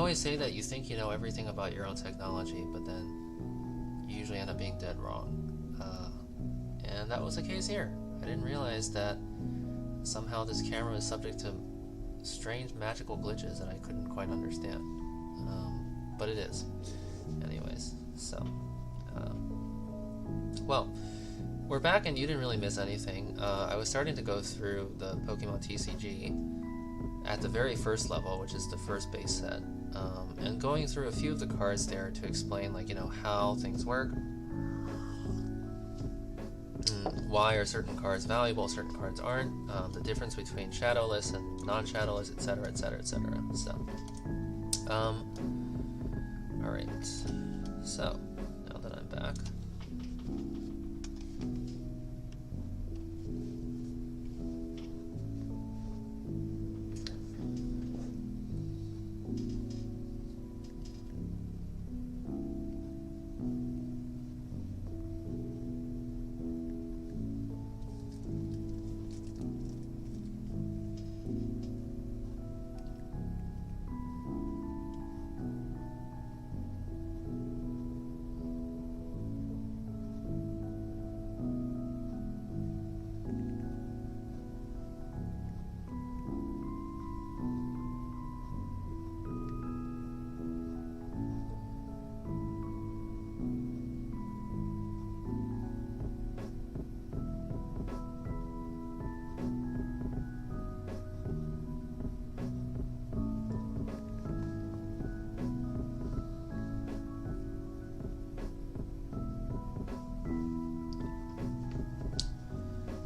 always say that you think you know everything about your own technology, but then you usually end up being dead wrong. And that was the case here. I didn't realize that somehow this camera is subject to strange magical glitches that I couldn't quite understand. But it is. Anyways, so... well, we're back and you didn't really miss anything. I was starting to go through the Pokemon TCG at the very first level, which is the first base set, and going through a few of the cards there to explain, like, you know, how things work, why are certain cards valuable, certain cards aren't, the difference between shadowless and non-shadowless, etc., etc., etc. So, alright, so, now that I'm back,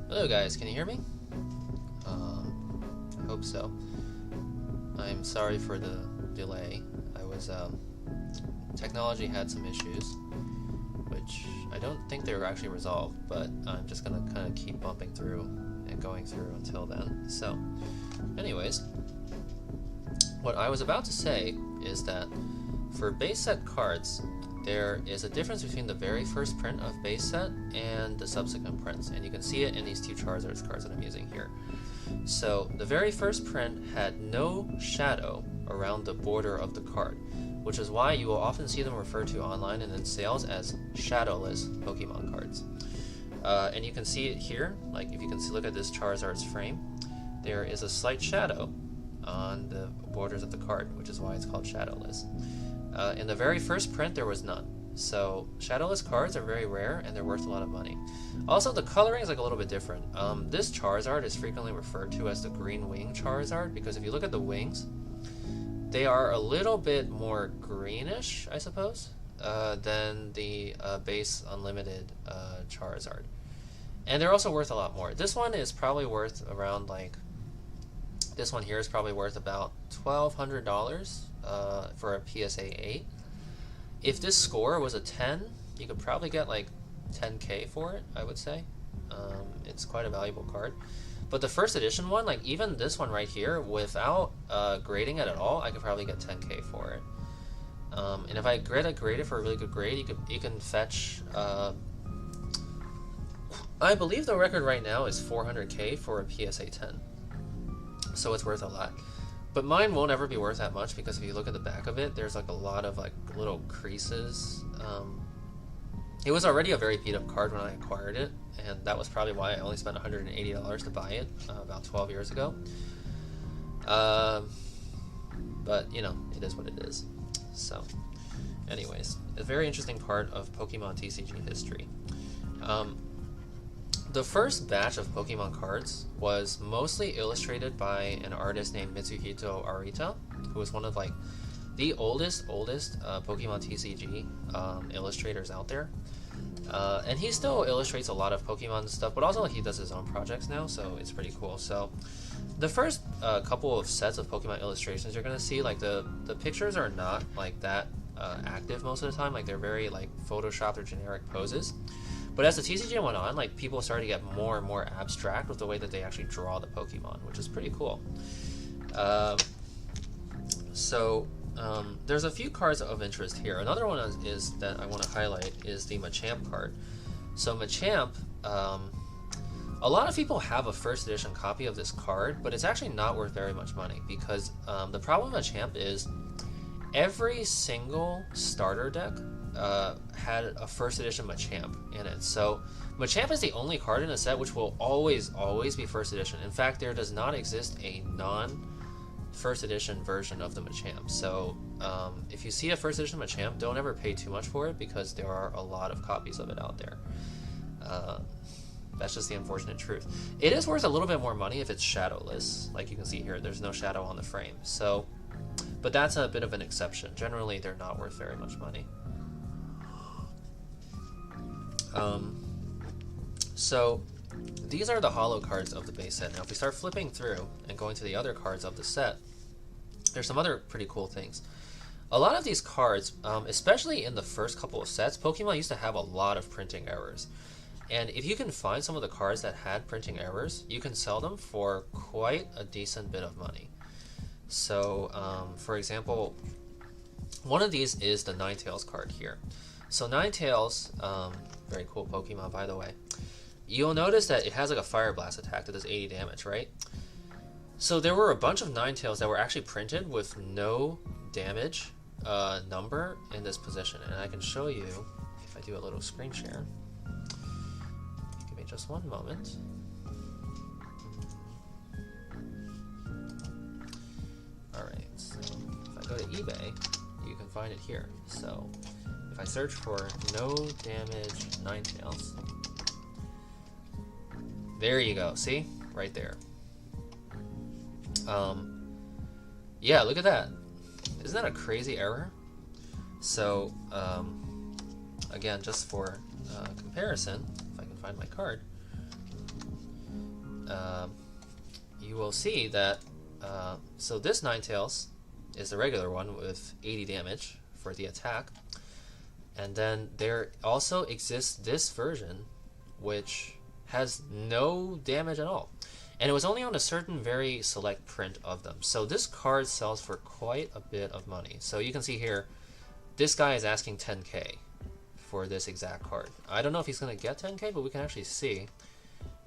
hello guys, can you hear me? I hope so. I'm sorry for the delay. I was, technology had some issues, which I don't think they were actually resolved, but I'm just gonna kind of keep bumping through and going through until then. So, anyways, what I was about to say is that for base set cards, there is a difference between the very first print of base set and the subsequent prints, and you can see it in these two Charizard cards that I'm using here. So the very first print had no shadow around the border of the card, which is why you will often see them referred to online and in sales as shadowless Pokemon cards. And you can see it here, like if you can look at this Charizard's frame, there is a slight shadow on the borders of the card, which is why it's called shadowless. In the very first print, there was none. So, shadowless cards are very rare, and they're worth a lot of money. Also, the coloring is like a little bit different. This Charizard is frequently referred to as the Green Wing Charizard, because if you look at the wings, they are a little bit more greenish, I suppose, than the base Unlimited Charizard. And they're also worth a lot more. This one is probably worth around, like, this one here is probably worth about $1,200 for a PSA 8. If this score was a 10, you could probably get like 10k for it, I would say. It's quite a valuable card. But the first edition one, like even this one right here, without grading it at all, I could probably get 10k for it. And if I grade it for a really good grade, you can fetch. I believe the record right now is 400k for a PSA 10. So it's worth a lot. But mine won't ever be worth that much, because if you look at the back of it, there's like a lot of like little creases. It was already a very beat up card when I acquired it, and that was probably why I only spent $180 to buy it about 12 years ago. But you know, it is what it is. So, anyways, a very interesting part of Pokemon TCG history. The first batch of Pokemon cards was mostly illustrated by an artist named Mitsuhito Arita, who was one of like the oldest Pokemon TCG illustrators out there. And he still illustrates a lot of Pokemon stuff, but also he does his own projects now, so it's pretty cool. So the first couple of sets of Pokemon illustrations you're going to see, like the pictures are not like that active most of the time, like they're very like photoshopped or generic poses. But as the TCG went on, like people started to get more and more abstract with the way that they actually draw the Pokemon, which is pretty cool. There's a few cards of interest here. Another one is that I want to highlight is the Machamp card. So Machamp, a lot of people have a first edition copy of this card, but it's actually not worth very much money, because the problem with Machamp is every single starter deck had a first edition Machamp in it. So Machamp is the only card in a set which will always be first edition. In fact, there does not exist a non-first edition version of the Machamp. So if you see a first edition Machamp, don't ever pay too much for it because there are a lot of copies of it out there. That's just the unfortunate truth. It is worth a little bit more money if it's shadowless. Like you can see here, there's no shadow on the frame. So, but that's a bit of an exception. Generally, they're not worth very much money. So these are the holo cards of the base set. Now if we start flipping through and going to the other cards of the set, there's some other pretty cool things. A lot of these cards, especially in the first couple of sets, Pokemon used to have a lot of printing errors. And if you can find some of the cards that had printing errors, you can sell them for quite a decent bit of money. So, for example, one of these is the Ninetales card here. So Ninetales, very cool Pokemon by the way, you'll notice that it has like a Fire Blast attack that does 80 damage, right? So there were a bunch of Ninetales that were actually printed with no damage number in this position. And I can show you, if I do a little screen share. Give me just one moment. Alright, so if I go to eBay, you can find it here. So if I search for no damage Ninetales, there you go, see? Right there. Yeah, look at that. Isn't that a crazy error? So, again, just for comparison, if I can find my card, you will see that, so this Ninetales is the regular one with 80 damage for the attack, and then there also exists this version which has no damage at all. And it was only on a certain very select print of them. So this card sells for quite a bit of money. So you can see here, this guy is asking 10k for this exact card. I don't know if he's going to get 10k, but we can actually see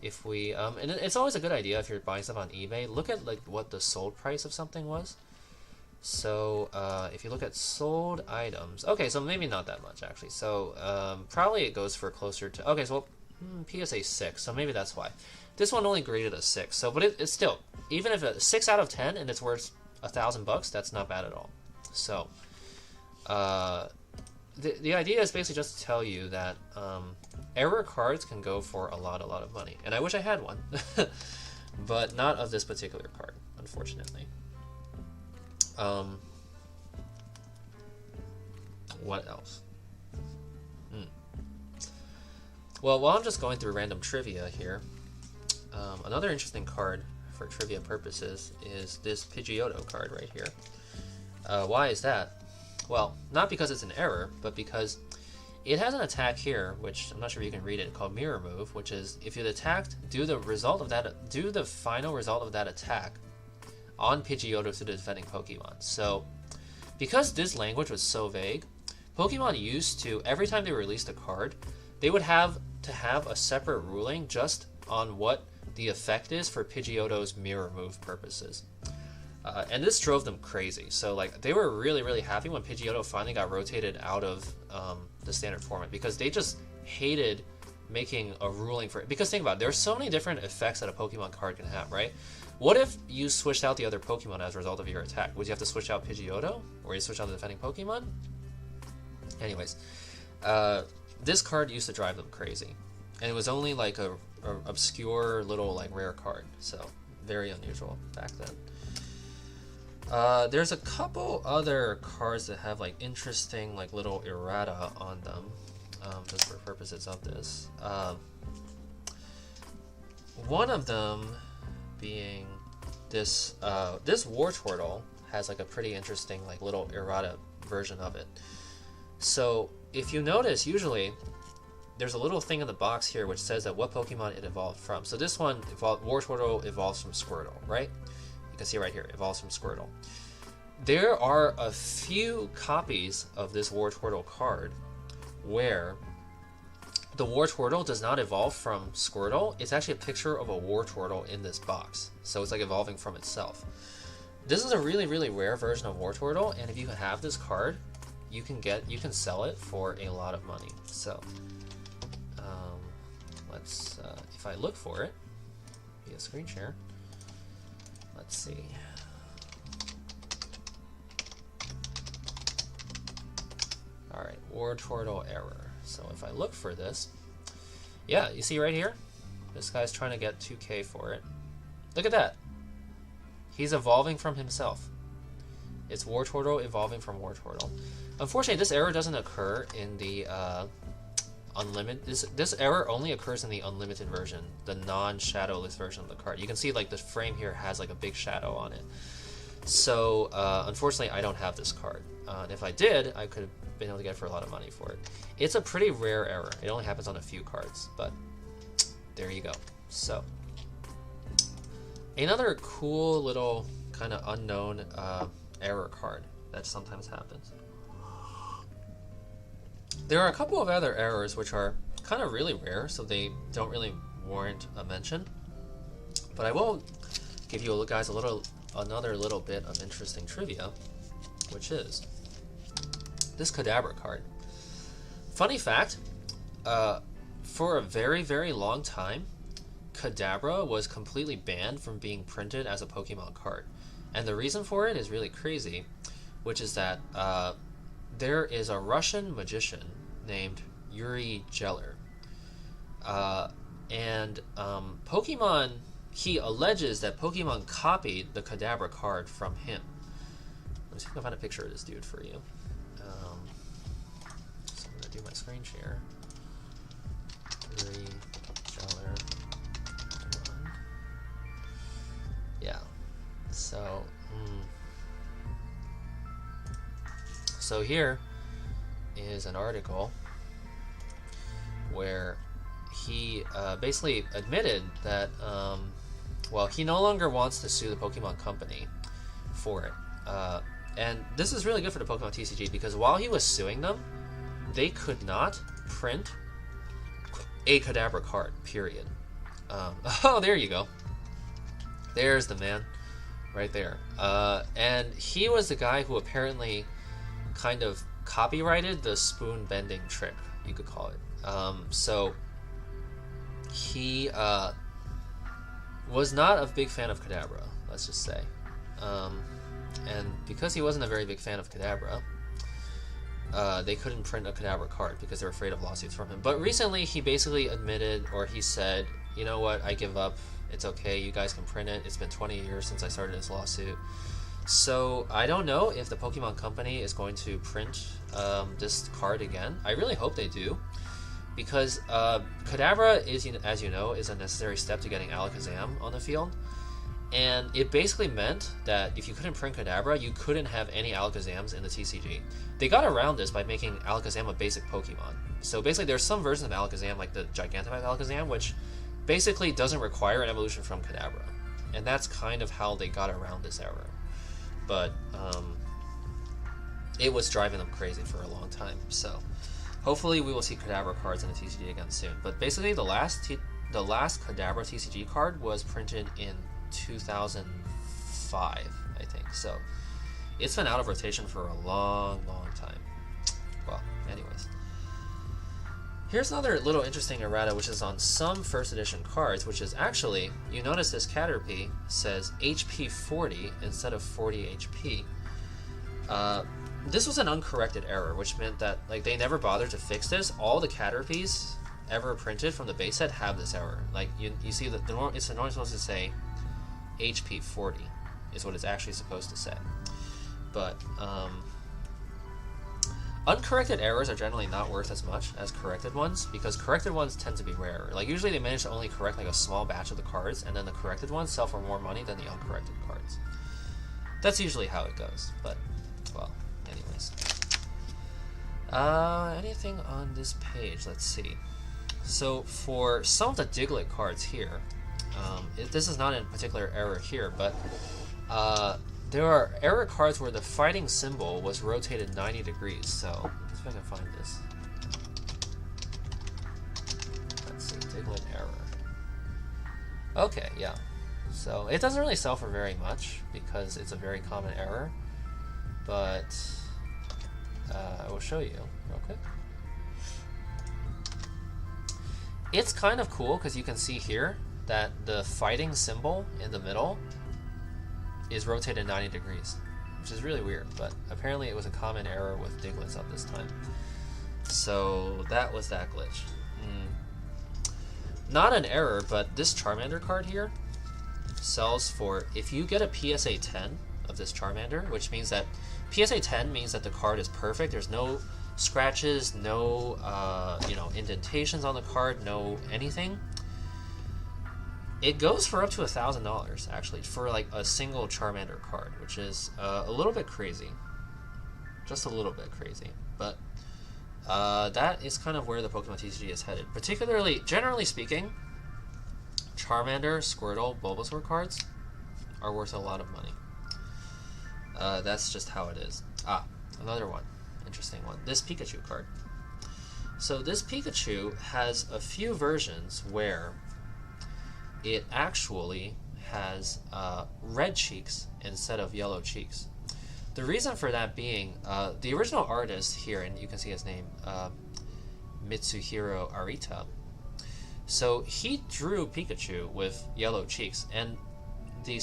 if we... and it's always a good idea if you're buying stuff on eBay, look at like what the sold price of something was. So if you look at sold items... Okay, so maybe not that much actually. So probably it goes for closer to... Okay, so PSA 6, so maybe that's why. This one only graded a 6, so but it's still, even if it's 6 out of 10 and it's worth $1,000, that's not bad at all. So the idea is basically just to tell you that error cards can go for a lot of money, and I wish I had one, but not of this particular card, unfortunately. What else? Well, while I'm just going through random trivia here, another interesting card for trivia purposes is this Pidgeotto card right here. Why is that? Well, not because it's an error, but because it has an attack here, which I'm not sure if you can read it, called Mirror Move, which is if you'd attacked, do the final result of that attack on Pidgeotto to the defending Pokemon. So, because this language was so vague, Pokemon used to, every time they released a card, they would have to have a separate ruling just on what the effect is for Pidgeotto's Mirror Move purposes. And this drove them crazy. So like they were really happy when Pidgeotto finally got rotated out of the standard format, because they just hated making a ruling for it. Because think about it, there's so many different effects that a Pokemon card can have, right? What if you switched out the other Pokemon as a result of your attack? Would you have to switch out Pidgeotto? Or you switch out the defending Pokemon? Anyways, this card used to drive them crazy. And it was only like a obscure little like rare card, so very unusual back then. There's a couple other cards that have like interesting like little errata on them, just for purposes of this. One of them being this this Wartortle has like a pretty interesting like little errata version of it. So if you notice, usually there's a little thing in the box here which says that what Pokemon it evolved from. So this one, Wartortle evolves from Squirtle, right? You can see right here, evolves from Squirtle. There are a few copies of this Wartortle card where the Wartortle does not evolve from Squirtle. It's actually a picture of a Wartortle in this box. So it's like evolving from itself. This is a really, really rare version of Wartortle, and if you have this card, you can sell it for a lot of money. So, let's if I look for it via screen share, let's see. All right, Wartortle error. So if I look for this, yeah, you see right here, this guy's trying to get 2K for it. Look at that. He's evolving from himself. It's Wartortle evolving from Wartortle. Unfortunately, this error doesn't occur in the unlimited. This error only occurs in the unlimited version, the non-shadowless version of the card. You can see like the frame here has like a big shadow on it. So unfortunately, I don't have this card. If I did, I could have been able to get it for a lot of money for it. It's a pretty rare error. It only happens on a few cards, but there you go. So another cool little kind of unknown error card that sometimes happens. There are a couple of other errors which are kind of really rare, so they don't really warrant a mention. But I will give you guys another little bit of interesting trivia, which is this Kadabra card. Funny fact, for a very, very long time, Kadabra was completely banned from being printed as a Pokemon card. And the reason for it is really crazy, which is that there is a Russian magician named Yuri Geller. And Pokemon, he alleges that Pokemon copied the Kadabra card from him. Let me see if I can find a picture of this dude for you. So I'm going to do my screen share. Yuri Geller. Yeah. So here is an article where he basically admitted that well, he no longer wants to sue the Pokemon Company for it. And this is really good for the Pokemon TCG because while he was suing them, they could not print a Kadabra card, period. Oh, there you go. There's the man, right there. And he was the guy who apparently kind of copyrighted the spoon bending trick, you could call it. So he was not a big fan of Kadabra, let's just say. And because he wasn't a very big fan of Kadabra, they couldn't print a Kadabra card because they were afraid of lawsuits from him. But recently he basically admitted, or he said, you know what, I give up. It's okay, you guys can print it. It's been 20 years since I started this lawsuit. So I don't know if the Pokemon Company is going to print this card again. I really hope they do, because Kadabra is, as you know, is a necessary step to getting Alakazam on the field. And it basically meant that if you couldn't print Kadabra, you couldn't have any Alakazams in the TCG. They got around this by making Alakazam a basic Pokemon. So basically there's some version of Alakazam, like the Gigantamax Alakazam, which basically doesn't require an evolution from Kadabra. And that's kind of how they got around this error. But it was driving them crazy for a long time. So hopefully we will see Kadabra cards in the TCG again soon. But basically the last Kadabra TCG card was printed in 2005, I think. So it's been out of rotation for a long, long time. Well, anyways. Here's another little interesting errata, which is on some first edition cards, which is actually, you notice this Caterpie says HP 40 instead of 40 HP. This was an uncorrected error, which meant that like they never bothered to fix this. All the Caterpies ever printed from the base set have this error. Like you see that it's normally supposed to say HP 40 is what it's actually supposed to say. But uncorrected errors are generally not worth as much as corrected ones, because corrected ones tend to be rarer. Like usually they manage to only correct like a small batch of the cards, and then the corrected ones sell for more money than the uncorrected cards. That's usually how it goes. But well, anyways. Anything on this page? Let's see. So for some of the Diglett cards here, this is not a particular error here, but there are error cards where the fighting symbol was rotated 90 degrees. So let's see if I can find this. Let's see, Diglett error. Okay, yeah. So it doesn't really sell for very much because it's a very common error, but I will show you real quick. It's kind of cool because you can see here that the fighting symbol in the middle is rotated 90 degrees, which is really weird, but apparently it was a common error with Diglets up this time. So that was that glitch. Not an error, but this Charmander card here sells for, if you get a PSA 10 of this Charmander, which means that PSA 10 means that the card is perfect. There's no scratches, no indentations on the card, no anything. It goes for up to $1,000 actually for like a single Charmander card, which is a little bit crazy, just a little bit crazy. But that is kind of where the Pokemon TCG is headed. Particularly, generally speaking, Charmander, Squirtle, Bulbasaur cards are worth a lot of money. That's just how it is. Another one, interesting one. This Pikachu card. So this Pikachu has a few versions where it actually has red cheeks instead of yellow cheeks. The reason for that being, the original artist here, and you can see his name, Mitsuhiro Arita. So he drew Pikachu with yellow cheeks, and the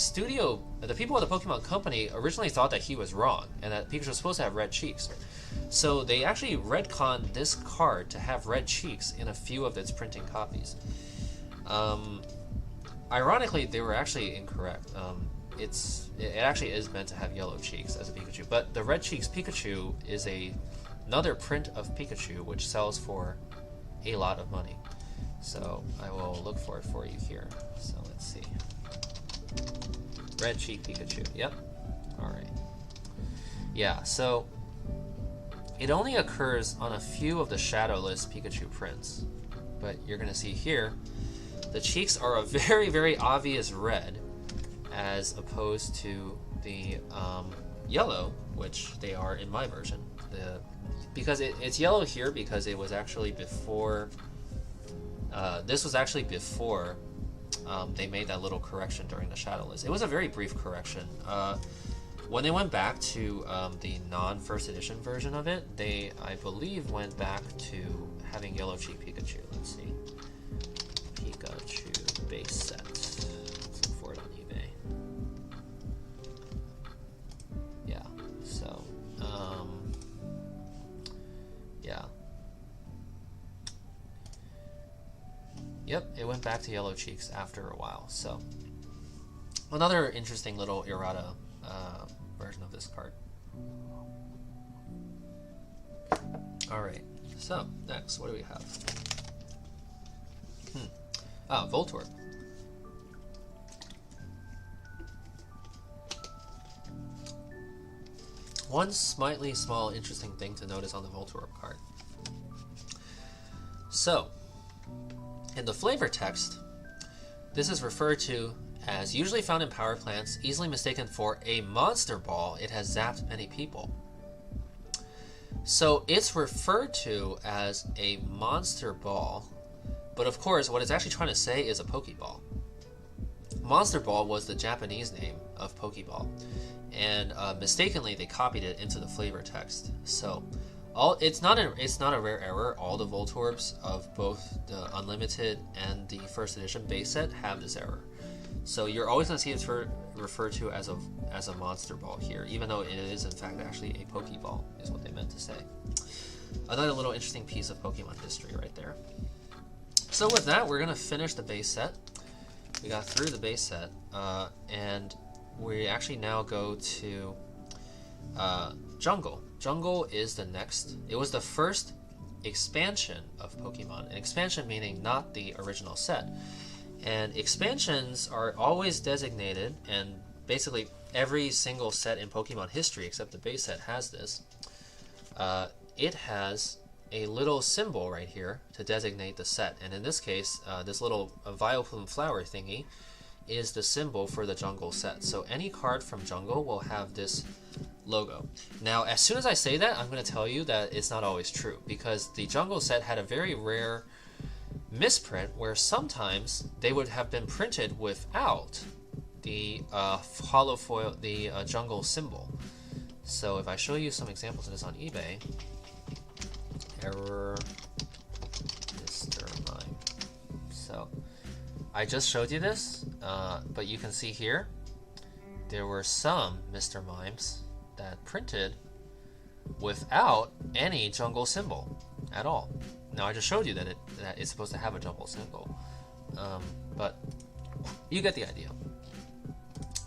people at the Pokemon Company originally thought that he was wrong, and that Pikachu was supposed to have red cheeks. So they actually retconned this card to have red cheeks in a few of its printing copies. Ironically, they were actually incorrect. It actually is meant to have yellow cheeks as a Pikachu, but the red cheeks Pikachu is another print of Pikachu, which sells for a lot of money. So I will look for it for you here. So let's see. Red cheek Pikachu. Yep. Alright. Yeah, so it only occurs on a few of the Shadowless Pikachu prints. But you're going to see here, the cheeks are a very, very obvious red, as opposed to the yellow, which they are in my version. Because it's yellow here because it was actually before. This was actually before they made that little correction during the Shadowless. It was a very brief correction. When they went back to the non-first edition version of it, they, I believe, went back to having yellow cheek Pikachu. Let's see. Pikachu base set. Let's look for it on eBay. Yeah, so, yeah. Yep, it went back to yellow cheeks after a while, so. Another interesting little errata version of this card. Alright, so, next, what do we have? Voltorb. One slightly small interesting thing to notice on the Voltorb card. So, in the flavor text, this is referred to as usually found in power plants, easily mistaken for a monster ball. It has zapped many people. So it's referred to as a monster ball, but of course what it's actually trying to say is a Pokeball. Monster Ball was the Japanese name of Pokeball, and mistakenly they copied it into the flavor text. So it's not a rare error. All the Voltorbs of both the Unlimited and the first edition base set have this error. So you're always going to see it referred to as a monster ball here, even though it is in fact actually a Pokeball, is what they meant to say. Another little interesting piece of Pokemon history right there. So with that, we're going to finish the base set. We got through the base set, and we actually now go to Jungle. Jungle is the next. It was the first expansion of Pokemon. An expansion meaning not the original set. And expansions are always designated, and basically every single set in Pokemon history, except the base set, has this. It has a little symbol right here to designate the set. And in this case, this little Vileplume flower thingy is the symbol for the Jungle set. So any card from Jungle will have this logo. Now, as soon as I say that, I'm going to tell you that it's not always true, because the Jungle set had a very rare misprint where sometimes they would have been printed without the hollow foil, the jungle symbol. So if I show you some examples of this on eBay, error Mr. Mime. So I just showed you this, but you can see here there were some Mr. Mimes that printed without any jungle symbol at all. Now I just showed you that it's supposed to have a jungle symbol, but you get the idea.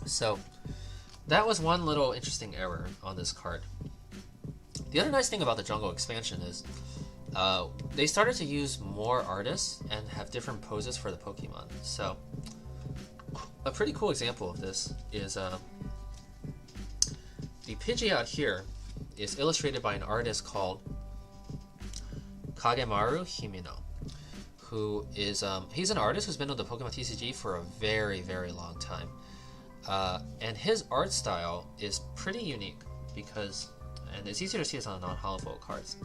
So that was one little interesting error on this card. The other nice thing about the jungle expansion is they started to use more artists and have different poses for the Pokemon. So a pretty cool example of this is the Pidgeotto here is illustrated by an artist called Kagemaru Himino, who is he's an artist who's been on the Pokemon TCG for a very, very long time. And his art style is pretty unique because, and it's easier to see this on non-holofoil cards,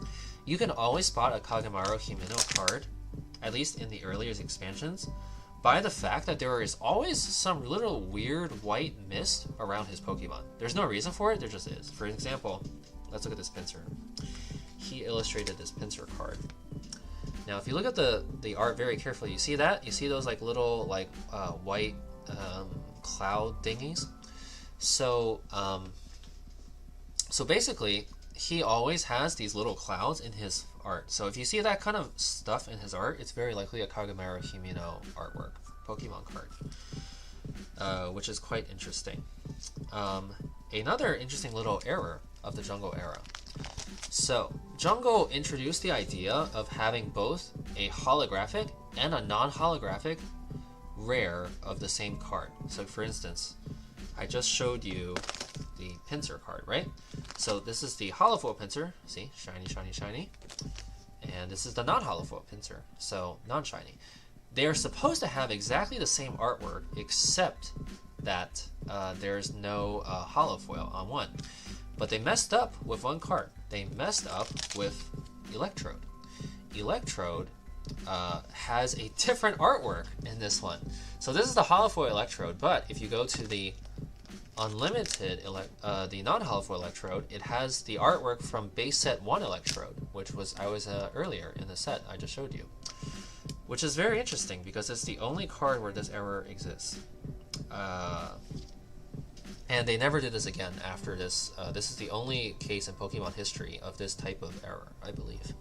you can always spot a Kagemaru Himino card, at least in the earlier expansions, by the fact that there is always some little weird white mist around his Pokemon. There's no reason for it, there just is. For example, let's look at this Pinsir. He illustrated this Pinsir card. Now if you look at the art very carefully, you see that? You see those like little like white cloud thingies? So so basically he always has these little clouds in his art. So if you see that kind of stuff in his art, it's very likely a Kagemaru Himino artwork, Pokemon card, which is quite interesting. Another interesting little error of the Jungle era. So Jungle introduced the idea of having both a holographic and a non-holographic rare of the same card. So for instance, I just showed you the Pinsir card, right? So this is the holofoil Pinsir, see, shiny, shiny, shiny. And this is the non-holofoil Pinsir, so non-shiny. They're supposed to have exactly the same artwork, except that there's no holofoil on one. But they messed up with one card. They messed up with Electrode. Electrode has a different artwork in this one. So this is the holofoil Electrode, but if you go to the Unlimited, the non-holofoil Electrode, it has the artwork from base set 1 Electrode, which was earlier in the set I just showed you. Which is very interesting because it's the only card where this error exists. And they never did this again after this. This is the only case in Pokemon history of this type of error, I believe.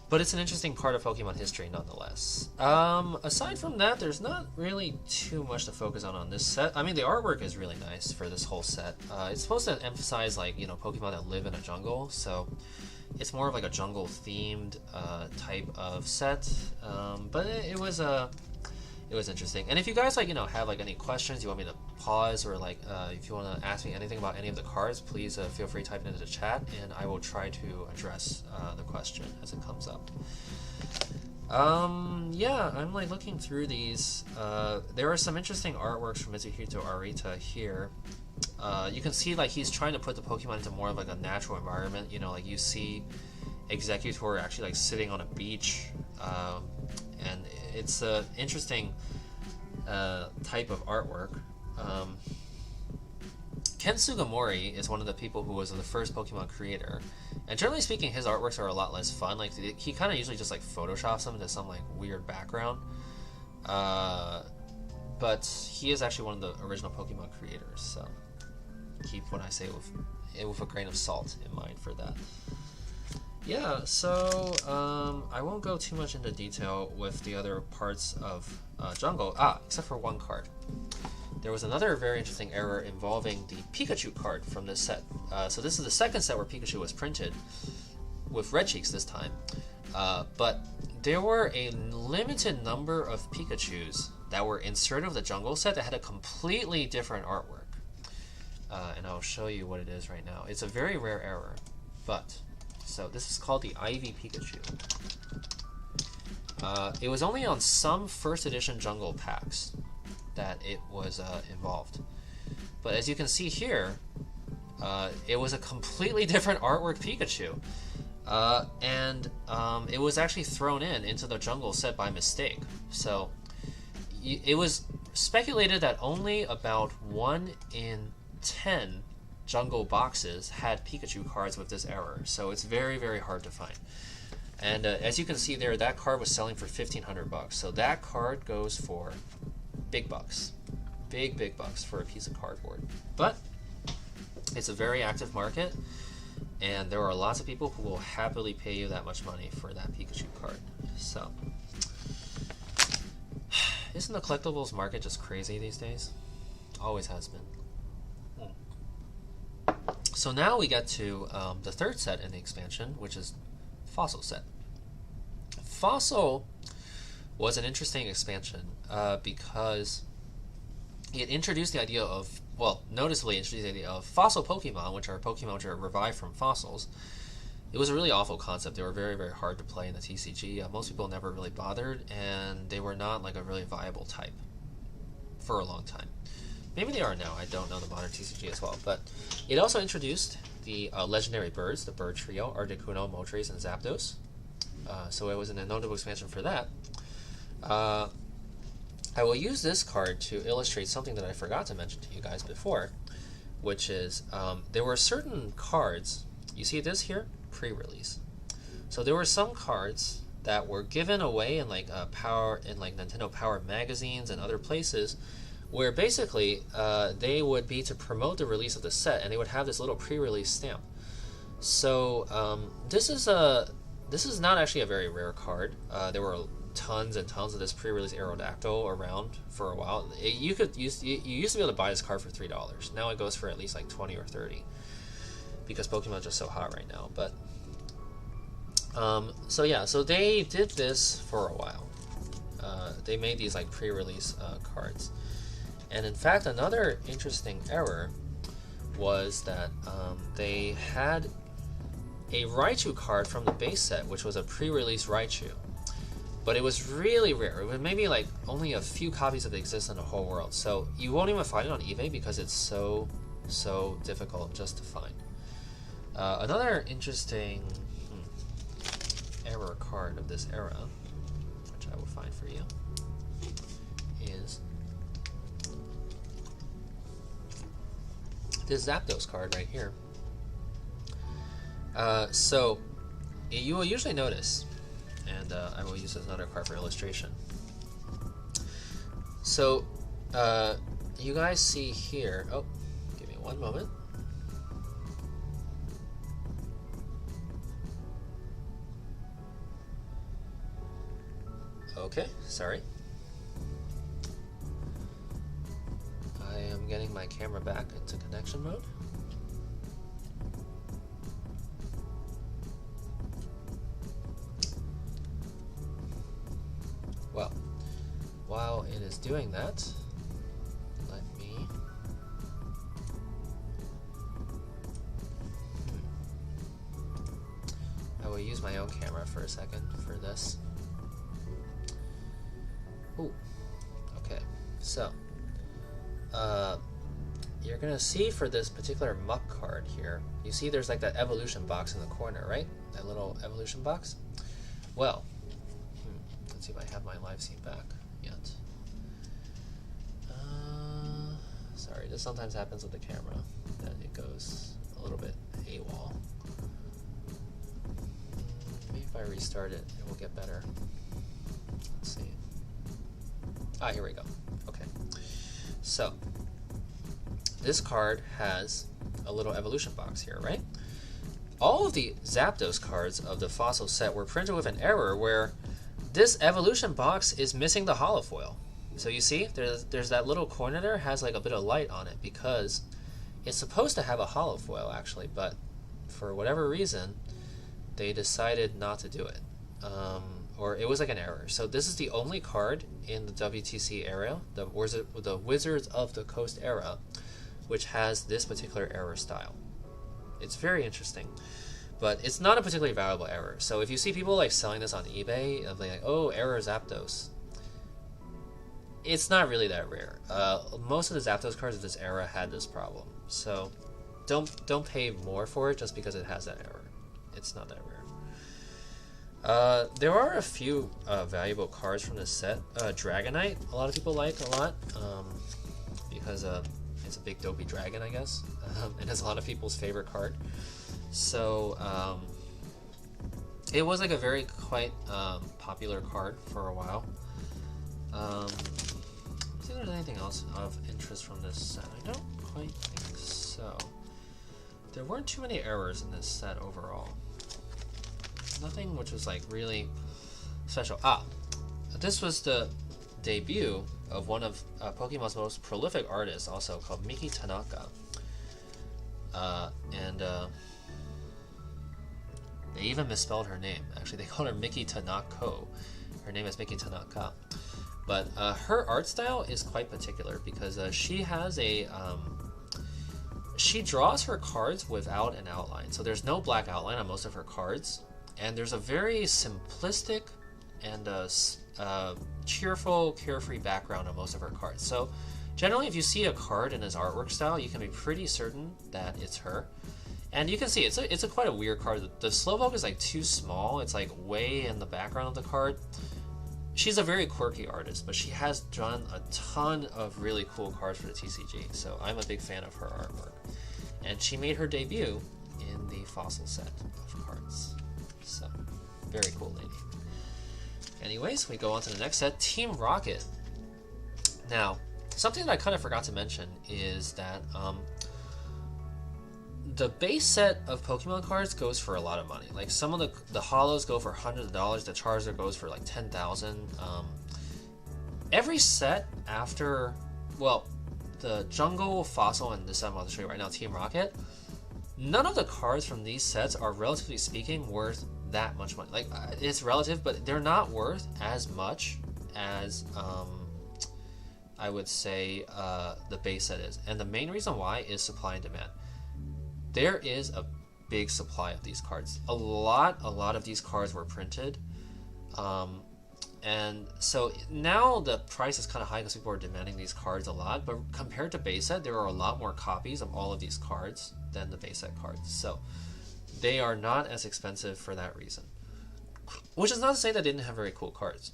But it's an interesting part of Pokemon history nonetheless. Aside from that, there's not really too much to focus on this set. I mean, the artwork is really nice for this whole set. It's supposed to emphasize, like, you know, Pokemon that live in a jungle, so it's more of like a jungle-themed type of set. But it was interesting. And if you guys, like, you know, have like any questions, you want me to pause, or like if you want to ask me anything about any of the cards, please feel free to type it into the chat, and I will try to address the question as it comes up. Yeah, I'm like looking through these. There are some interesting artworks from Mitsuhito Arita here. You can see like he's trying to put the Pokemon into more of like a natural environment. You know, like you see Executor actually like sitting on a beach, and it's an interesting type of artwork. Ken Sugamori is one of the people who was the first Pokemon creator, and generally speaking his artworks are a lot less fun. Like he kind of usually just like photoshops them into some like weird background, but he is actually one of the original Pokemon creators, so keep what I say with a grain of salt in mind for that. Yeah, so I won't go too much into detail with the other parts of Jungle, except for one card. There was another very interesting error involving the Pikachu card from this set. So this is the second set where Pikachu was printed, with Red Cheeks this time. But there were a limited number of Pikachus that were inserted with the Jungle set that had a completely different artwork. And I'll show you what it is right now. It's a very rare error, but... So this is called the Ivy Pikachu. It was only on some first edition Jungle packs that it was involved. But as you can see here, it was a completely different artwork Pikachu. And it was actually thrown into the Jungle set by mistake. So it was speculated that only about 1 in 10 jungle boxes had Pikachu cards with this error, so it's very, very hard to find. And as you can see there, that card was selling for $1,500, so that card goes for big bucks. Big bucks for a piece of cardboard. But it's a very active market, and there are lots of people who will happily pay you that much money for that Pikachu card. So, isn't the collectibles market just crazy these days? Always has been. So now we get to the third set in the expansion, which is Fossil set. Fossil was an interesting expansion because it introduced the idea of, well, noticeably introduced the idea of fossil Pokemon, which are Pokemon which are revived from fossils. It was a really awful concept. They were very, very hard to play in the TCG. Most people never really bothered, and they were not like a really viable type for a long time. Maybe they are now. I don't know the modern TCG as well. But it also introduced the legendary birds, the bird trio, Articuno, Moltres, and Zapdos. So it was an notable expansion for that. I will use this card to illustrate something that I forgot to mention to you guys before, which is there were certain cards. You see this here? Pre-release. So there were some cards that were given away in like Nintendo Power magazines and other places, where basically they would be to promote the release of the set, and they would have this little pre-release stamp. So this is not actually a very rare card. There were tons and tons of this pre-release Aerodactyl around for a while. You used to be able to buy this card for $3. Now it goes for at least like 20 or 30 because Pokemon's just so hot right now. But so yeah, so they did this for a while. They made these like pre-release cards. And in fact, another interesting error was that they had a Raichu card from the base set, which was a pre-release Raichu. But it was really rare. It was maybe like only a few copies of it exist in the whole world. So you won't even find it on eBay because it's so difficult just to find. Another interesting error card of this era, which I will find for you, is this Zapdos card right here. So you will usually notice, and I will use another card for illustration. So you guys see here, oh, give me one moment. Okay, sorry. I am getting my camera back into connection mode. Well, while it is doing that, let me... I will use my own camera for a second for this. Ooh, okay, so you're gonna see for this particular muck card here, you see there's like that evolution box in the corner, right? That little evolution box? Well, let's see if I have my live scene back yet. Sorry, this sometimes happens with the camera, that it goes a little bit AWOL. Maybe if I restart it, it will get better. Let's see. Ah, here we go. Okay. So, this card has a little evolution box here, right? All of the Zapdos cards of the Fossil set were printed with an error where this evolution box is missing the holofoil. So you see, there's that little corner there has like a bit of light on it because it's supposed to have a holofoil actually, but for whatever reason, they decided not to do it. Or it was like an error. So this is the only card in the WTC era, the Wizards of the Coast era, which has this particular error style. It's very interesting, but it's not a particularly valuable error. So if you see people like selling this on eBay, they're like, oh, error Zapdos. It's not really that rare. Most of the Zapdos cards of this era had this problem. So don't pay more for it just because it has that error. It's not that rare. There are a few valuable cards from this set. Dragonite, a lot of people like a lot, because it's a big dopey dragon, I guess, and it's a lot of people's favorite card. So it was like a very quite popular card for a while. Let's see if there's anything else of interest from this set. I don't quite think so. There weren't too many errors in this set overall. Nothing which was like really special. This was the debut of one of Pokemon's most prolific artists, also called Miki Tanaka. They even misspelled her name. Actually, they called her Miki Tanako. Her name is Miki Tanaka. But her art style is quite particular because she has a... she draws her cards without an outline. So there's no black outline on most of her cards. And there's a very simplistic and cheerful, carefree background on most of her cards. So generally, if you see a card in his artwork style, you can be pretty certain that it's her. And you can see it's a quite a weird card. The Slowpoke is like too small. It's like way in the background of the card. She's a very quirky artist, but she has done a ton of really cool cards for the TCG. So I'm a big fan of her artwork. And she made her debut in the Fossil set of cards. So, very cool lady. Anyways, we go on to the next set, Team Rocket. Now, something that I kind of forgot to mention is that the base set of Pokemon cards goes for a lot of money. Like some of the holos go for hundreds of dollars. The Charizard goes for like 10,000. Every set after, well, the Jungle, Fossil, and this set I'm about to show you right now, Team Rocket. None of the cards from these sets are, relatively speaking, worth that much money. Like, it's relative, but they're not worth as much as I would say the base set is. And the main reason why is supply and demand. There is a big supply of these cards. A lot of these cards were printed. And so now the price is kind of high because people are demanding these cards a lot. But compared to base set, there are a lot more copies of all of these cards than the base set cards. So they are not as expensive for that reason. Which is not to say that they didn't have very cool cards.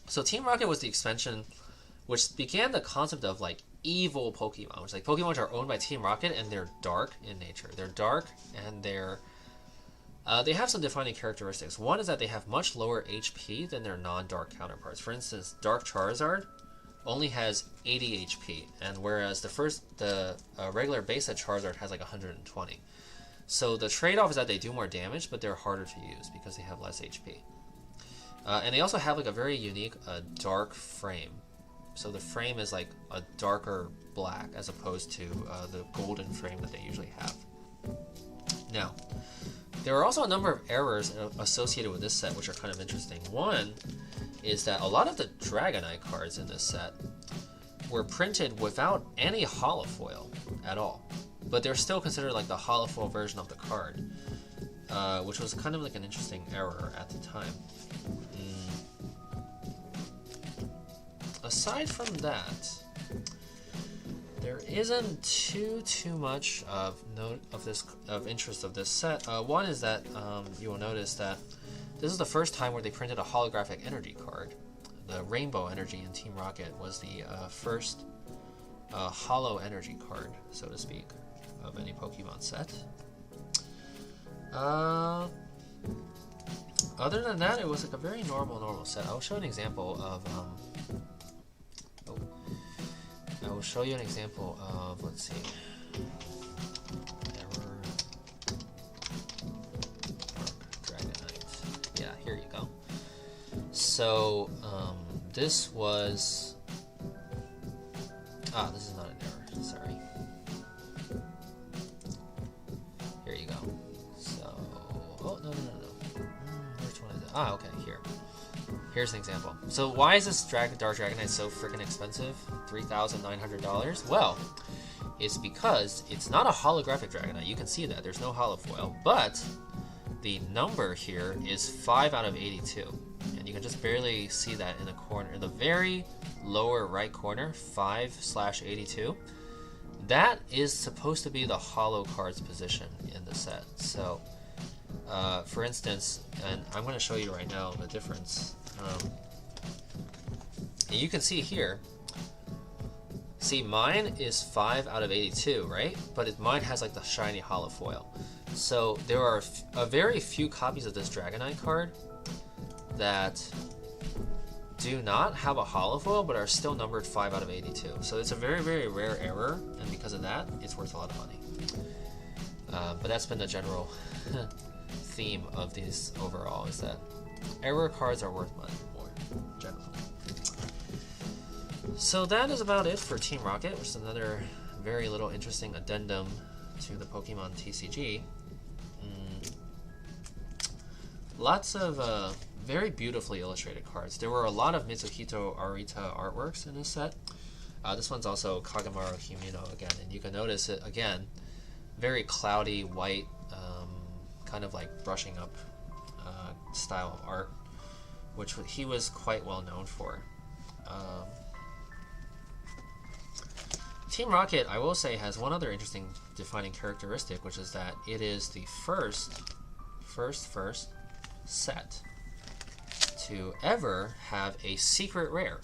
So Team Rocket was the expansion which began the concept of like evil Pokemon, which like Pokemon which are owned by Team Rocket and they're dark in nature. They're dark and they have some defining characteristics. One is that they have much lower HP than their non-dark counterparts. For instance, Dark Charizard only has 80 HP, and whereas the regular base set Charizard has like 120. So the trade-off is that they do more damage, but they're harder to use because they have less HP. And they also have like a very unique dark frame. So the frame is like a darker black as opposed to the golden frame that they usually have. Now, there are also a number of errors associated with this set which are kind of interesting. One is that a lot of the Dragonite cards in this set were printed without any holofoil at all. But they're still considered like the holofoil version of the card, which was kind of like an interesting error at the time. Aside from that, there isn't too much of interest of this set. One is that you will notice that this is the first time where they printed a holographic energy card. The Rainbow Energy in Team Rocket was the first holo energy card, so to speak, of any Pokemon set. Other than that, it was like a very normal set. I'll show an example of I will show you an example of, let's see, error, Dragonite. Yeah, here you go. So, this was, this is not an error, sorry. Here you go. So, oh, no. Which one is it? Okay, here. Here's an example. So why is this Dark Dragonite so freaking expensive? $3,900? Well, it's because it's not a holographic Dragonite. You can see that. There's no holofoil. But the number here is 5 out of 82. And you can just barely see that in the corner. In the very lower right corner, 5/82. That is supposed to be the holo card's position in the set. So For instance, and I'm going to show you right now the difference. And you can see here, see mine is 5 out of 82, right? But mine has like the shiny hollow foil. So there are a very few copies of this Dragonite card that do not have a hollow foil but are still numbered 5 out of 82. So it's a very, very rare error, and because of that, it's worth a lot of money. But that's been the general theme of these overall, is that error cards are worth money more generally. So that is about it for Team Rocket, which is another very little interesting addendum to the Pokemon TCG. Lots of very beautifully illustrated cards. There were a lot of Mitsuhito Arita artworks in this set. This one's also Kagamaru Himino again, and you can notice it again, very cloudy white, kind of like brushing up style of art, which he was quite well known for. Team Rocket, I will say, has one other interesting defining characteristic, which is that it is the first set to ever have a secret rare.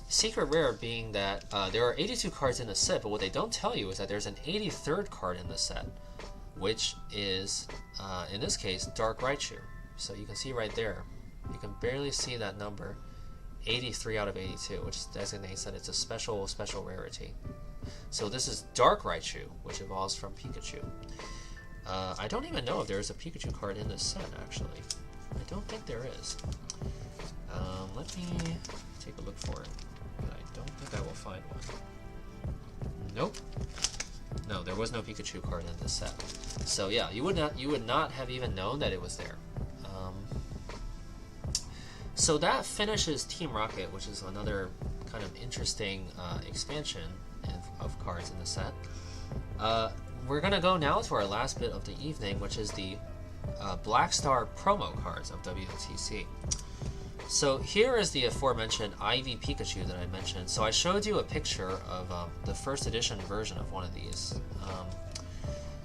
Secret rare being that there are 82 cards in the set, but what they don't tell you is that there's an 83rd card in the set, which is, in this case, Dark Raichu. So you can see right there, you can barely see that number, 83 out of 82, which designates that it's a special rarity. So this is Dark Raichu, which evolves from Pikachu. I don't even know if there is a Pikachu card in this set, actually. I don't think there is. Let me take a look for it. But I don't think I will find one. Nope. No, there was no Pikachu card in this set. So yeah, you would not have even known that it was there. So that finishes Team Rocket, which is another kind of interesting expansion of cards in the set. We're gonna go now to our last bit of the evening, which is the Black Star promo cards of WTC. So here is the aforementioned Ivy Pikachu that I mentioned. So I showed you a picture of the first edition version of one of these.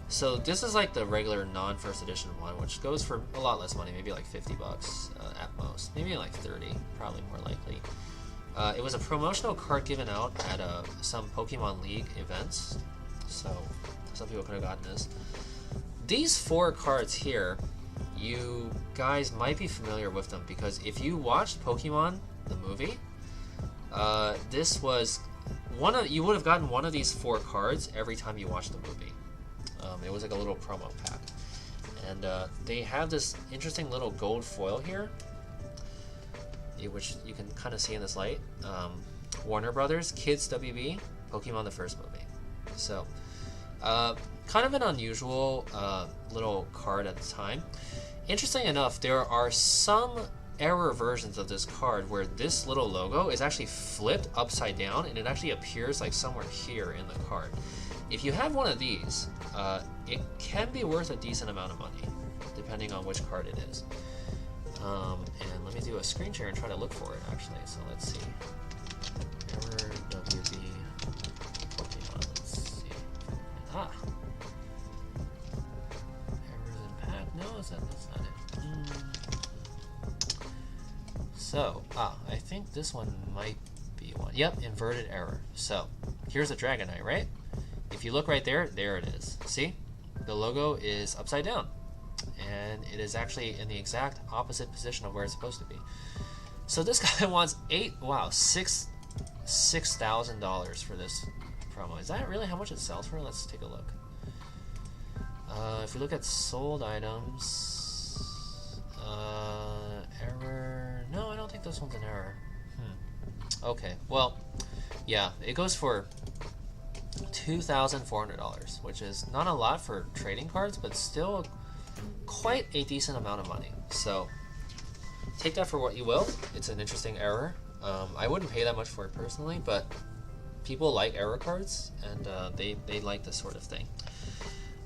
So this is like the regular non-first edition one, which goes for a lot less money, maybe like 50 bucks at most, maybe like 30, probably more likely. It was a promotional card given out at some Pokemon League events, so some people could have gotten this. These 4 cards here, you guys might be familiar with them, because if you watched Pokemon, the movie, this was you would have gotten one of these 4 cards every time you watched the movie. It was like a little promo pack. And they have this interesting little gold foil here, which you can kind of see in this light. Warner Brothers, Kids WB, Pokemon the first movie. So, kind of an unusual little card at the time. Interesting enough, there are some error versions of this card where this little logo is actually flipped upside down, and it actually appears like somewhere here in the card. If you have one of these, it can be worth a decent amount of money, depending on which card it is. And let me do a screen share and try to look for it, actually. So let's see. Error WB Pokemon. Let's see. Ah. Errors in pack. No, that's not it. So, I think this one might be one. Yep, inverted error. So, here's a Dragonite, right? If you look right there, there it is. See? The logo is upside down. And it is actually in the exact opposite position of where it's supposed to be. So this guy wants $6,000 for this promo. Is that really how much it sells for? Let's take a look. If we look at sold items, error. No, I don't think this one's an error. Okay, well, yeah, it goes for $2,400, which is not a lot for trading cards, but still quite a decent amount of money. So take that for what you will. It's an interesting error. I wouldn't pay that much for it personally, but people like error cards, and they like this sort of thing.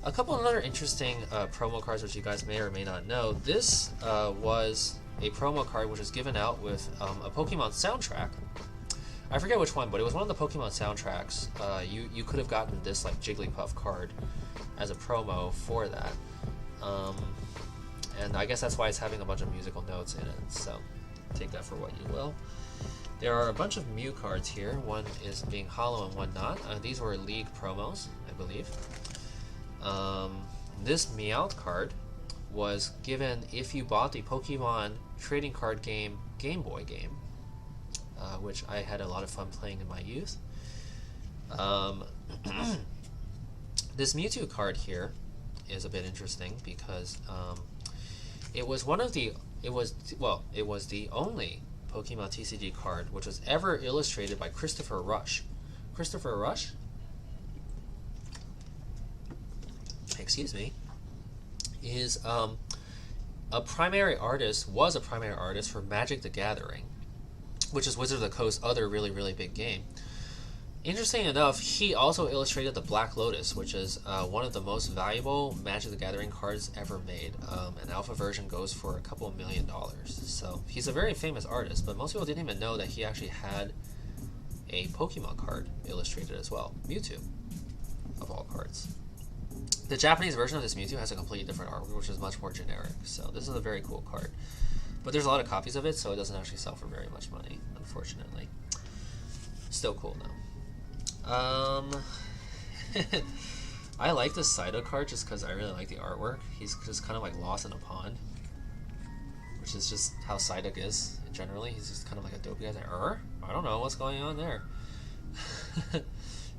A couple of other interesting promo cards which you guys may or may not know. This was a promo card which was given out with a Pokemon soundtrack. I forget which one, but it was one of the Pokemon soundtracks. You could have gotten this like Jigglypuff card as a promo for that. and I guess that's why it's having a bunch of musical notes in it, so take that for what you will. There are a bunch of Mew cards here. One is being hollow and one not. These were League promos, I believe. This Meowth card was given if you bought the Pokemon trading card game Game Boy game, which I had a lot of fun playing in my youth. This Mewtwo card here is a bit interesting because it was the only Pokemon TCG card which was ever illustrated by Christopher Rush. Christopher Rush, excuse me, is was a primary artist for Magic the Gathering, which is Wizard of the Coast's other really, really big game. Interesting enough, he also illustrated the Black Lotus, which is one of the most valuable Magic the Gathering cards ever made. An alpha version goes for a couple $1 million. So he's a very famous artist, but most people didn't even know that he actually had a Pokemon card illustrated as well. Mewtwo, of all cards. The Japanese version of this Mewtwo has a completely different artwork, which is much more generic. So this is a very cool card. But there's a lot of copies of it, so it doesn't actually sell for very much money, unfortunately. Still cool, though. I like this Saito card just because I really like the artwork. He's just kind of like lost in a pond, which is just how Psyduck is generally. He's just kind of like a dopey guy. Like, I don't know what's going on there.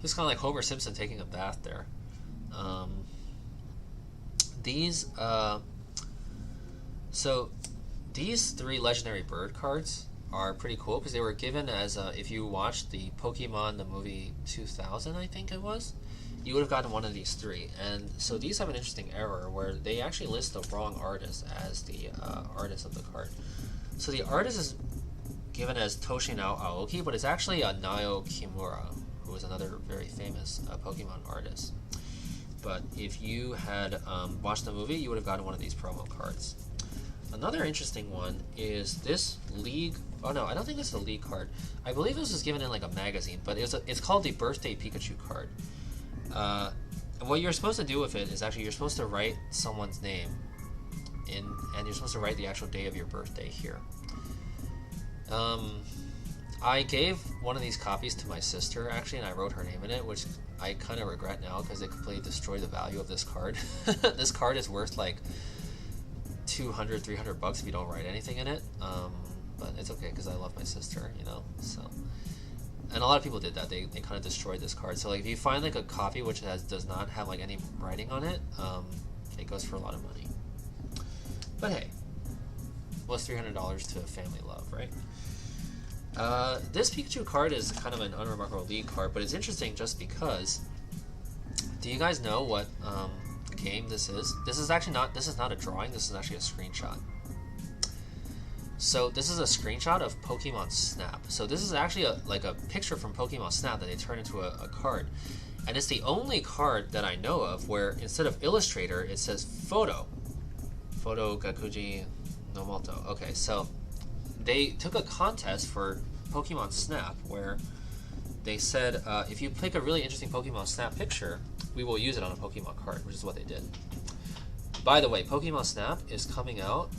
He's kind of like Homer Simpson taking a bath there. So these three legendary bird cards are pretty cool because they were given as if you watched the Pokemon the movie 2000, I think it was, you would have gotten one of these three. And so these have an interesting error where they actually list the wrong artist as the artist of the card. So the artist is given as Toshinao Aoki, but it's actually Nayo Kimura, who is another very famous Pokemon artist. But if you had watched the movie, you would have gotten one of these promo cards. Another interesting one is this League. Oh no, I don't think this is a League card. I believe this was given in like a magazine, but it's called the Birthday Pikachu card. And what you're supposed to do with it is actually you're supposed to write someone's name and you're supposed to write the actual day of your birthday here. I gave one of these copies to my sister actually, and I wrote her name in it, which I kind of regret now because it completely destroyed the value of this card. This card is worth like $200-$300 if you don't write anything in it, but it's okay because I love my sister, you know. So, and a lot of people did that. They kind of destroyed this card. So like if you find like a copy which does not have like any writing on it, it goes for a lot of money. But hey, what's $300 to a family love, right? This Pikachu card is kind of an unremarkable League card, but it's interesting just because. Do you guys know what game this is? This is not a drawing. This is actually a screenshot. So this is a screenshot of Pokemon Snap. So this is actually like a picture from Pokemon Snap that they turn into a card, and it's the only card that I know of where instead of Illustrator it says Photo Gakuji no Moto. Okay, so they took a contest for Pokemon Snap where they said if you pick a really interesting Pokemon Snap picture, we will use it on a Pokemon card, which is what they did. By the way, Pokemon Snap is coming out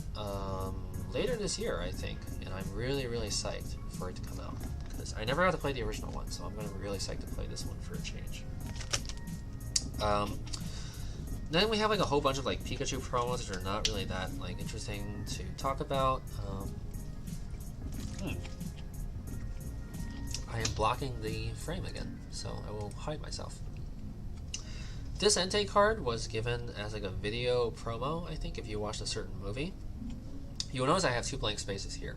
later this year, I think, and I'm really, really psyched for it to come out because I never got to play the original one, so I'm going to be really psyched to play this one for a change. Then we have like a whole bunch of like Pikachu promos that are not really that like interesting to talk about. I am blocking the frame again, so I will hide myself. This Entei card was given as like a video promo, I think, if you watched a certain movie. You'll notice I have 2 blank spaces here.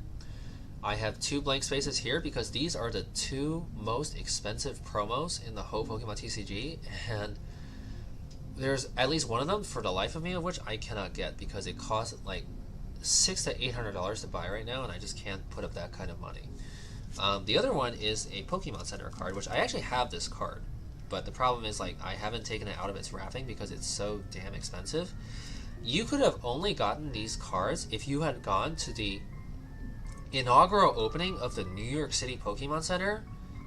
I have 2 blank spaces here because these are the 2 most expensive promos in the whole Pokemon TCG, and there's at least one of them, for the life of me, of which I cannot get because it costs like $600 to $800 to buy right now, and I just can't put up that kind of money. The other one is a Pokemon Center card, which I actually have this card, but the problem is like I haven't taken it out of its wrapping because it's so damn expensive. You could have only gotten these cards if you had gone to the inaugural opening of the New York City Pokemon Center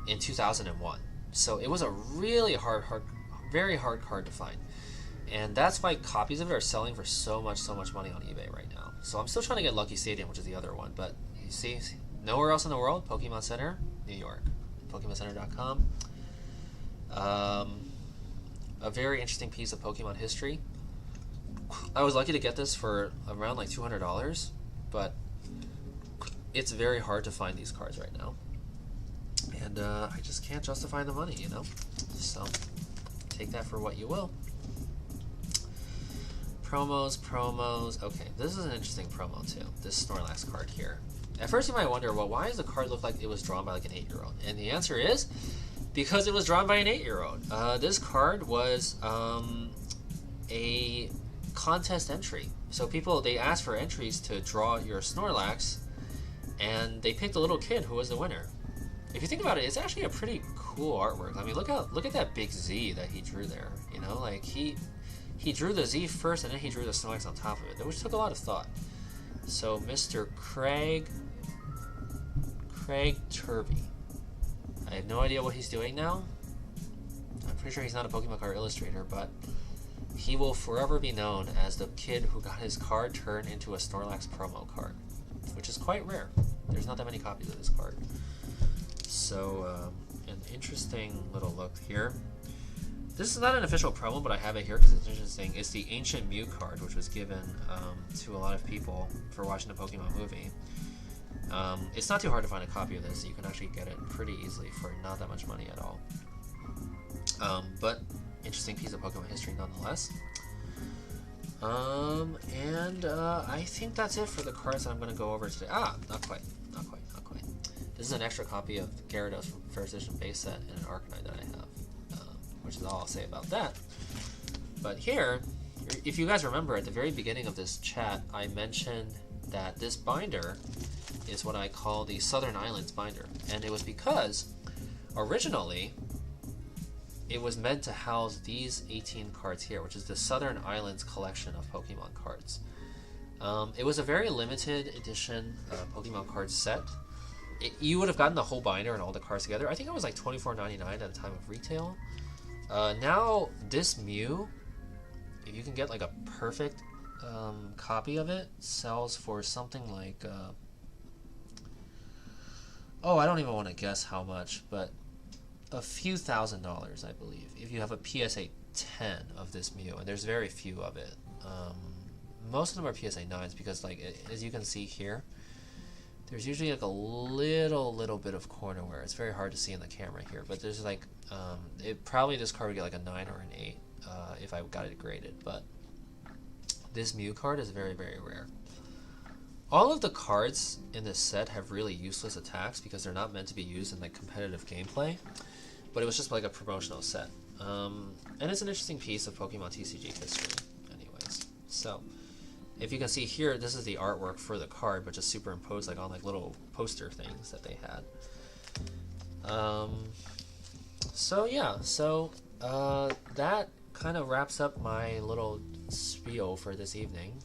in 2001. So it was a really very hard card to find. And that's why copies of it are selling for so much money on eBay right now. So I'm still trying to get Lucky Stadium, which is the other one. But you see, nowhere else in the world, Pokemon Center, New York. PokemonCenter.com. A very interesting piece of Pokemon history. I was lucky to get this for around like $200, but it's very hard to find these cards right now. And I just can't justify the money, you know? So take that for what you will. Promos. Okay, this is an interesting promo too. This Snorlax card here. At first you might wonder, well, why does the card look like it was drawn by like an 8-year-old? And the answer is because it was drawn by an 8-year-old. This card was a contest entry. So people, they asked for entries to draw your Snorlax, and they picked a little kid who was the winner. If you think about it, it's actually a pretty cool artwork. I mean, look at that big Z that he drew there. You know, like he drew the Z first, and then he drew the Snorlax on top of it, which took a lot of thought. So Mr. Craig Turby. I have no idea what he's doing now. I'm pretty sure he's not a Pokemon card illustrator, but he will forever be known as the kid who got his card turned into a Snorlax promo card, which is quite rare. There's not that many copies of this card. So, an interesting little look here. This is not an official promo, but I have it here because it's interesting. It's the Ancient Mew card, which was given to a lot of people for watching the Pokemon movie. It's not too hard to find a copy of this. You can actually get it pretty easily for not that much money at all. But interesting piece of Pokemon history nonetheless. I think that's it for the cards that I'm going to go over today. Not quite. This is an extra copy of Gyarados from first edition base set and an Arcanine that I have, which is all I'll say about that. But here, if you guys remember at the very beginning of this chat, I mentioned that this binder is what I call the Southern Islands binder, and it was because originally it was meant to house these 18 cards here, which is the Southern Islands collection of Pokemon cards. It was a very limited edition Pokemon card set. You would have gotten the whole binder and all the cards together. I think it was like $24.99 at the time of retail. Now this Mew, if you can get like a perfect copy of it, sells for something like I don't even want to guess how much, but a few $1,000s, I believe, if you have a PSA 10 of this Mew, and there's very few of it. Most of them are PSA 9s because, like, as you can see here, there's usually like a little bit of corner wear. It's very hard to see in the camera here, but there's like probably this card would get like a 9 or an 8 if I got it graded. But this Mew card is very, very rare. All of the cards in this set have really useless attacks because they're not meant to be used in like competitive gameplay, but it was just like a promotional set. And it's an interesting piece of Pokemon TCG history anyways. So if you can see here, this is the artwork for the card, but just superimposed like on like little poster things that they had. So yeah, that kind of wraps up my little spiel for this evening.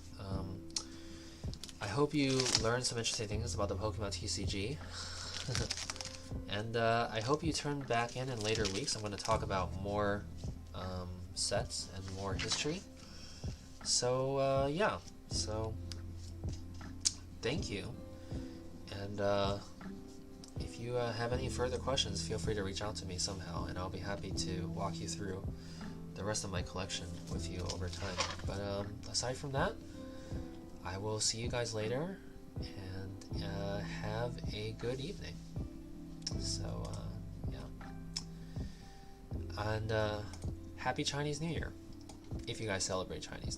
I hope you learned some interesting things about the Pokemon TCG. And I hope you turn back in later weeks. I'm going to talk about more sets and more history. So yeah, so thank you. And if you have any further questions, feel free to reach out to me somehow, and I'll be happy to walk you through the rest of my collection with you over time. But aside from that, I will see you guys later, and have a good evening. So yeah, and happy Chinese New Year if you guys celebrate Chinese New